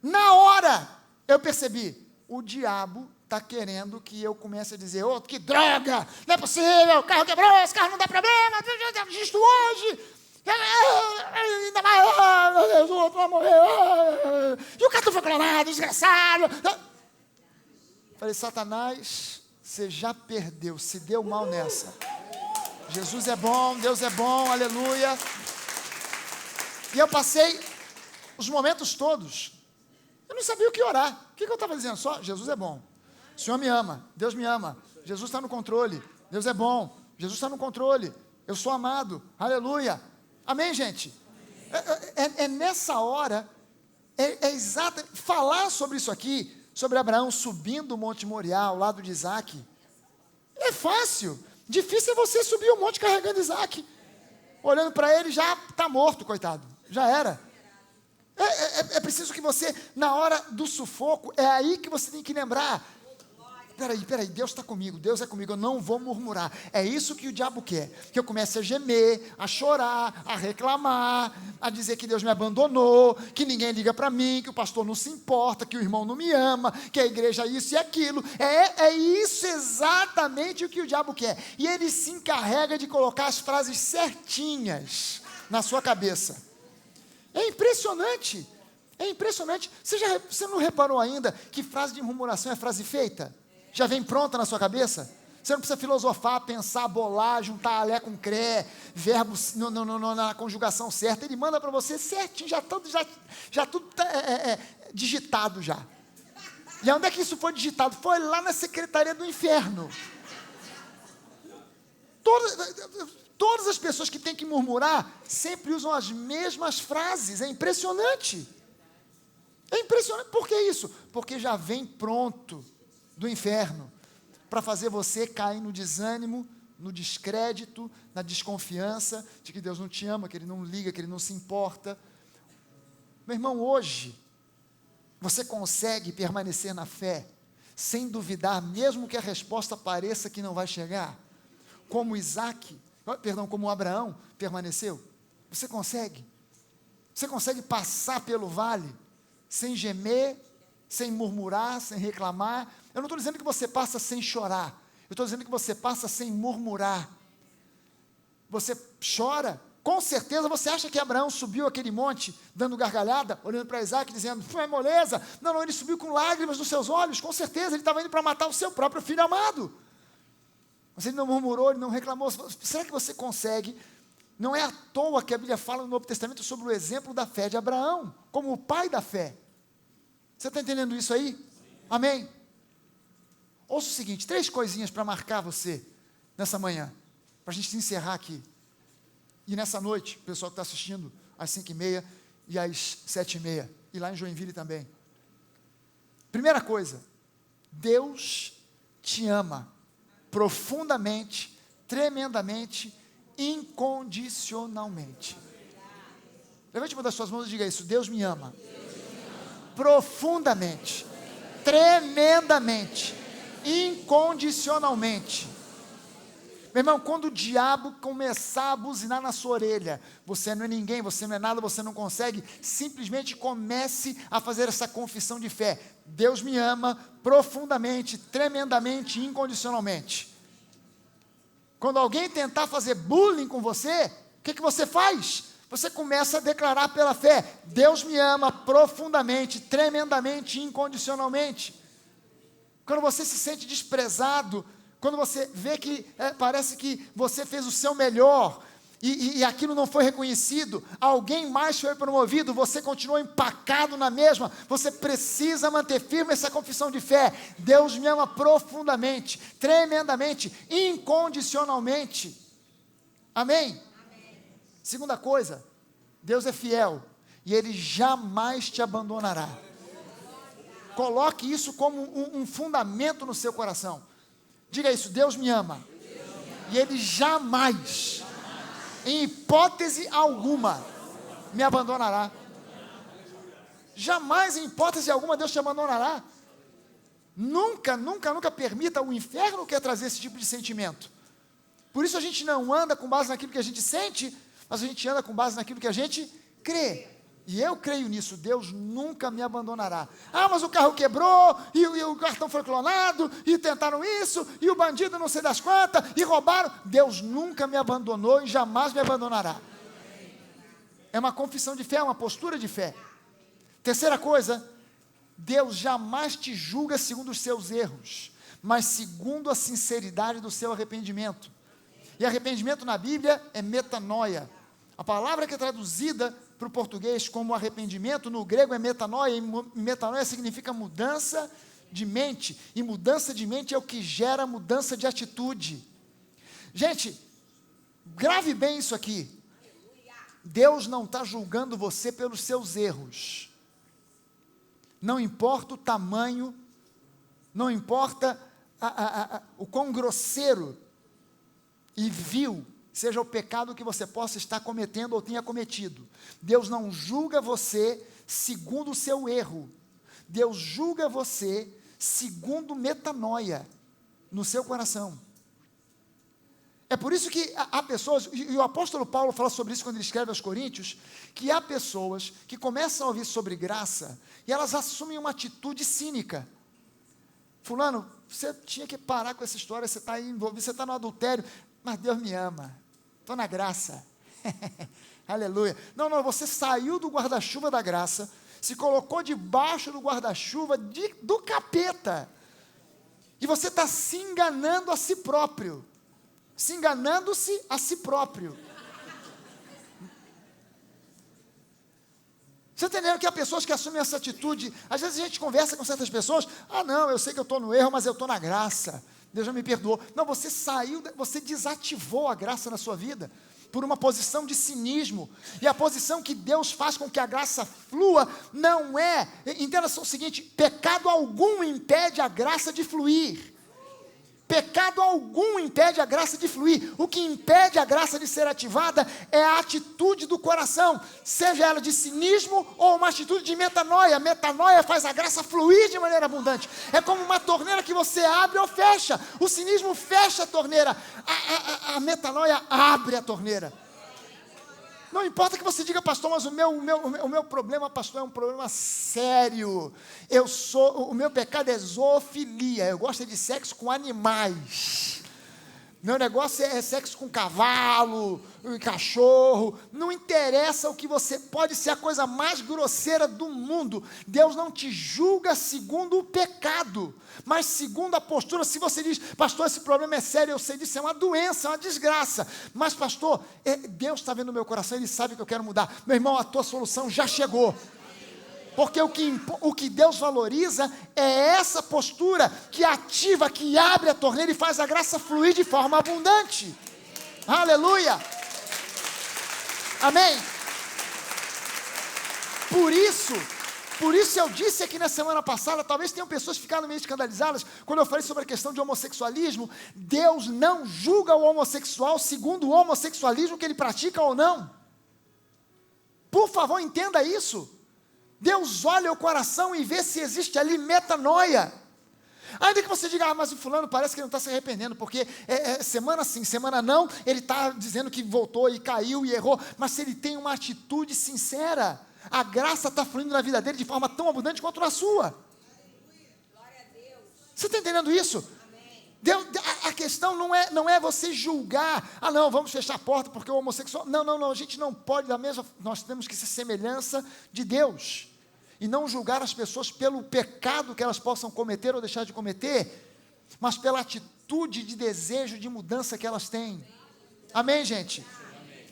Na hora, eu percebi, o diabo está querendo que eu comece a dizer, que droga, não é possível, o carro quebrou, esse carro não dá problema, justo hoje, ainda mais, meu Deus, o outro vai morrer, e o cartão foi clonado, desgraçado. Falei, Satanás, você já perdeu, se deu mal nessa. Jesus é bom, Deus é bom, aleluia. E eu passei os momentos todos, eu não sabia o que orar. O que eu estava dizendo? Só, Jesus é bom, o Senhor me ama, Deus me ama, Jesus está no controle, Deus é bom, Jesus está no controle, eu sou amado, aleluia. Amém, gente? Nessa hora, exato, falar sobre isso aqui, sobre Abraão subindo o Monte Moriá, ao lado de Isaac, é fácil. Difícil é você subir o monte carregando Isaac. Olhando para ele, já está morto, coitado. Já era. É preciso que você, na hora do sufoco, é aí que você tem que lembrar. Peraí, Deus está comigo, Deus é comigo, eu não vou murmurar. É isso que o diabo quer, que eu comece a gemer, a chorar, a reclamar, a dizer que Deus me abandonou, que ninguém liga para mim, que o pastor não se importa, que o irmão não me ama, que a igreja é isso e aquilo. É isso exatamente o que o diabo quer. E ele se encarrega de colocar as frases certinhas na sua cabeça. É impressionante. Você não reparou ainda que frase de murmuração é frase feita? Já vem pronta na sua cabeça? Você não precisa filosofar, pensar, bolar, juntar alé com cré, verbos na conjugação certa. Ele manda para você certinho, já tudo digitado já. E onde é que isso foi digitado? Foi lá na secretaria do inferno. Todas as pessoas que têm que murmurar sempre usam as mesmas frases. É impressionante. Por que isso? Porque já vem pronto do inferno para fazer você cair no desânimo, no descrédito, na desconfiança de que Deus não te ama, que Ele não liga, que Ele não se importa. Meu irmão, hoje você consegue permanecer na fé sem duvidar, mesmo que a resposta pareça que não vai chegar, como como Abraão permaneceu? Você consegue passar pelo vale sem gemer, sem murmurar, sem reclamar. Eu não estou dizendo que você passa sem chorar, eu estou dizendo que você passa sem murmurar. Você chora, com certeza você acha que Abraão subiu aquele monte, dando gargalhada, olhando para Isaac, dizendo, foi moleza. Não, ele subiu com lágrimas nos seus olhos, com certeza, ele estava indo para matar o seu próprio filho amado. Mas ele não murmurou, ele não reclamou. Será que você consegue? Não é à toa que a Bíblia fala no Novo Testamento sobre o exemplo da fé de Abraão, como o pai da fé. Você está entendendo isso aí? Sim. Amém? Ouça o seguinte, 3 coisinhas para marcar você nessa manhã, para a gente encerrar aqui. E nessa noite, o pessoal que está assistindo às 5h30 e às 7h30, e lá em Joinville também. Primeira coisa, Deus te ama profundamente, tremendamente, incondicionalmente. Levante uma das suas mãos e diga isso, Deus me ama. Profundamente, tremendamente, incondicionalmente. Meu irmão, quando o diabo começar a buzinar na sua orelha, você não é ninguém, você não é nada, você não consegue, simplesmente comece a fazer essa confissão de fé. Deus me ama profundamente, tremendamente, incondicionalmente. Quando alguém tentar fazer bullying com você, o que você faz? Você começa a declarar pela fé: Deus me ama profundamente, tremendamente, incondicionalmente. Quando você se sente desprezado, quando você vê que parece que você fez o seu melhor, e aquilo não foi reconhecido, alguém mais foi promovido, você continuou empacado na mesma, você precisa manter firme essa confissão de fé: Deus me ama profundamente, tremendamente, incondicionalmente. Amém? Segunda coisa, Deus é fiel e Ele jamais te abandonará. Coloque isso como um fundamento no seu coração. Diga isso: Deus me ama e Ele jamais, em hipótese alguma, me abandonará. Jamais, em hipótese alguma, Deus te abandonará. Nunca, nunca, nunca permita. O inferno quer trazer esse tipo de sentimento. Por isso a gente não anda com base naquilo que a gente sente, mas a gente anda com base naquilo que a gente crê. E eu creio nisso: Deus nunca me abandonará. Ah, mas o carro quebrou, e o cartão foi clonado, e tentaram isso, e o bandido não sei das quantas, e roubaram. Deus nunca me abandonou e jamais me abandonará. É uma confissão de fé, é uma postura de fé. Terceira coisa, Deus jamais te julga segundo os seus erros, mas segundo a sinceridade do seu arrependimento. E arrependimento na Bíblia é metanoia. A palavra que é traduzida para o português como arrependimento, no grego é metanoia, e metanoia significa mudança de mente, e mudança de mente é o que gera mudança de atitude. Gente, grave bem isso aqui: Deus não está julgando você pelos seus erros, não importa o tamanho, não importa o quão grosseiro e vil seja o pecado que você possa estar cometendo ou tenha cometido. Deus não julga você segundo o seu erro. Deus julga você segundo metanoia no seu coração. É por isso que há pessoas, e o apóstolo Paulo fala sobre isso quando ele escreve aos Coríntios, que há pessoas que começam a ouvir sobre graça e elas assumem uma atitude cínica. Fulano, você tinha que parar com essa história, você está aí envolvido, você está no adultério, mas Deus me ama, estou na graça. Aleluia. Não, você saiu do guarda-chuva da graça, se colocou debaixo do guarda-chuva do capeta, e você está se enganando a si próprio, se enganando-se a si próprio. Você está entendendo que há pessoas que assumem essa atitude? Às vezes a gente conversa com certas pessoas: ah não, eu sei que eu estou no erro, mas eu estou na graça, Deus já me perdoou. Não, você saiu, você desativou a graça na sua vida, por uma posição de cinismo, e a posição que Deus faz com que a graça flua, não é, entenda só o seguinte: pecado algum impede a graça de fluir. Pecado algum impede a graça de fluir. O que impede a graça de ser ativada é a atitude do coração, seja ela de cinismo ou uma atitude de metanoia. Metanoia faz a graça fluir de maneira abundante. É como uma torneira que você abre ou fecha. O cinismo fecha a torneira, a metanoia abre a torneira. Não importa que você diga: pastor, mas o meu problema, pastor, é um problema sério. O meu pecado é zoofilia, eu gosto de sexo com animais. Meu negócio é sexo com cavalo, cachorro. Não interessa o que você pode ser, a coisa mais grosseira do mundo. Deus não te julga segundo o pecado, mas segundo a postura. Se você diz: pastor, esse problema é sério, eu sei disso, é uma doença, é uma desgraça. Mas pastor, Deus está vendo o meu coração, Ele sabe que eu quero mudar. Meu irmão, a tua solução já chegou. Porque o que Deus valoriza é essa postura que ativa, que abre a torneira e faz a graça fluir de forma abundante. Aleluia! Amém? Por isso eu disse aqui na semana passada, talvez tenham pessoas que ficaram meio escandalizadas, quando eu falei sobre a questão de homossexualismo. Deus não julga o homossexual segundo o homossexualismo que ele pratica ou não. Por favor, entenda isso. Deus olha o coração e vê se existe ali metanoia. Ainda que você diga: ah, mas o fulano parece que não está se arrependendo, porque semana sim, semana não, ele está dizendo que voltou e caiu e errou. Mas se ele tem uma atitude sincera, a graça está fluindo na vida dele de forma tão abundante quanto na sua. Você está entendendo isso? A questão não é você julgar, não, vamos fechar a porta porque o homossexual, não, a gente não pode, nós temos que ser semelhança de Deus, e não julgar as pessoas pelo pecado que elas possam cometer ou deixar de cometer, mas pela atitude de desejo de mudança que elas têm. Amém, gente?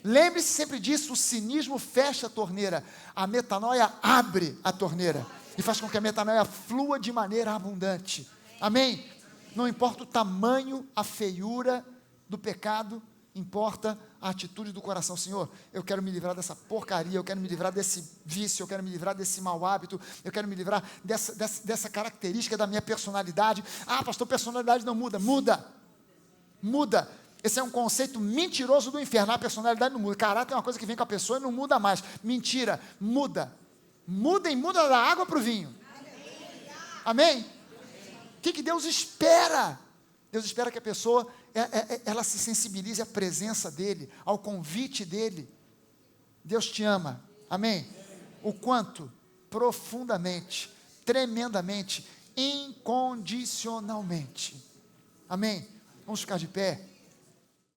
Lembre-se sempre disso, o cinismo fecha a torneira, a metanoia abre a torneira, e faz com que a metanoia flua de maneira abundante. Amém? Não importa o tamanho, a feiura do pecado, importa a atitude do coração. Senhor, eu quero me livrar dessa porcaria, eu quero me livrar desse vício, eu quero me livrar desse mau hábito, eu quero me livrar dessa característica da minha personalidade. Pastor, personalidade não muda. Muda. Esse é um conceito mentiroso do inferno. A personalidade não muda. Caráter é uma coisa que vem com a pessoa e não muda mais. Mentira, muda. Muda da água para o vinho. Amém? O que Deus espera? Deus espera que a pessoa, ela se sensibilize à presença dEle, ao convite dEle. Deus te ama, amém? O quanto? Profundamente, tremendamente, incondicionalmente. Amém? Vamos ficar de pé.